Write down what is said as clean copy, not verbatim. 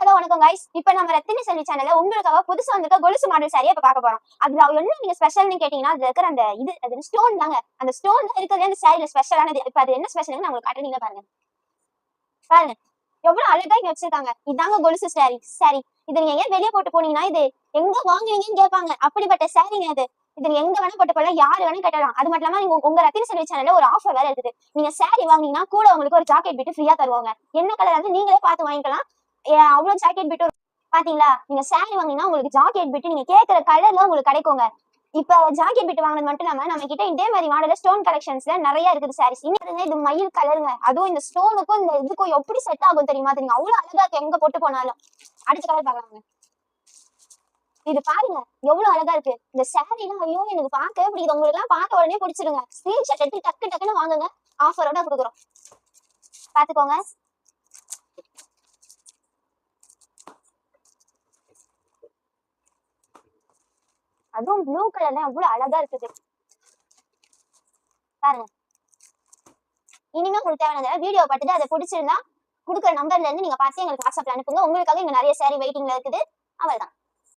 Hello வணக்கம் guys. இப்போ நம்ம ரத்தினி செல்வி சேனல்ல உங்களுக்காக புதுசா வந்திருக்க கொலுசு மாடல் சாரியை இப்ப பார்க்க போறோம். அதுல என்ன நீங்க ஸ்பெஷல்னு கேட்டீங்கன்னா அதுல இருக்கிற அந்த அது ஸ்டோன் தாங்க. அந்த ஸ்டோன் தான் இருக்கிறதுல அந்த சாரியில ஸ்பெஷலானது. இப்ப அது என்ன ஸ்பெஷல்னு நான் உங்களுக்கு காட்டுறீங்க பாருங்க. பாருங்க எவ்வளவு அழகா இங்க வச்சிருக்காங்க. இதாங்க கொலுசு சாரி. இது நீங்க ஏன் வெளியே போட்டு போனீங்கன்னா இது எங்க வாங்குவீங்கன்னு கேட்பாங்க. அப்படிப்பட்ட சாரிங்க அது. இது நீங்க எங்க வேணா போட்டு போடலாம், யாரு வேணா கட்டலாம். அது மட்டும் இல்லாம நீங்க உங்க ரத்தினி செல்வி சேனல்ல ஒரு ஆஃபர் வேற இருக்குது. நீங்க சாரி வாங்கினீங்கன்னா கூட உங்களுக்கு ஒரு ஜாக்கெட் பிட் ஃப்ரீயா தருவாங்க. என்ன கலர் வந்து நீங்களே பார்த்து வாங்கிக்கலாம். அவ்வளவு ஜாக்கெட் பிட் பாத்தீங்களா? நீங்க சாரி வாங்கினா உங்களுக்கு ஜாக்கெட் பிட் நீங்க கேட்கிற கலர்ல உங்களுக்கு கிடைக்குங்க. இப்ப ஜாக்கெட் பிட் வாங்கினது மட்டும் இல்லாம நம்ம கிட்ட இதே மாதிரி மாடல ஸ்டோன் கலெக்ஷன்ஸ்ல நிறைய இருக்குது சாரீஸ். இன்னும் இது மயில் கலருங்க. அதுவும் இந்த ஸ்டோனுக்கும் இந்த இதுக்கும் எப்படி செட் ஆகும் தெரியுமா? தெரியுங்க அவ்வளவு அழகா இருக்கு எங்க போட்டு போனாலும். அடுத்த கலர் பாக்கலாங்க. இது பாருங்க எவ்வளவு அழகா இருக்கு இந்த சாரி எல்லாம். ஐயோ எனக்கு பார்க்கவே பிடிக்குது. உங்களுக்கு எல்லாம் பார்த்த உடனே பிடிச்சிருங்க. ஸ்கிரீன்ஷாட் எடுத்து டக்கு டக்குன்னு வாங்குங்க. ஆஃபரோட கொடுக்குறோம், பாத்துக்கோங்க. அதுவும் ப்ளூ கலர்ல அவ்வளவு அழகா இருக்குது பாருங்க. இனிமே உங்களுக்கு தேவையான வீடியோ பார்த்துட்டு அதை பிடிச்சிருந்தா கொடுக்குற நம்பர்ல இருந்து நீங்க பார்த்து எங்களுக்கு வாட்ஸ்அப்ல அனுப்புங்க. உங்களுக்காக இங்க நிறைய சாரி வெயிட்டிங்ல இருக்குது. அவ்வளவுதான்.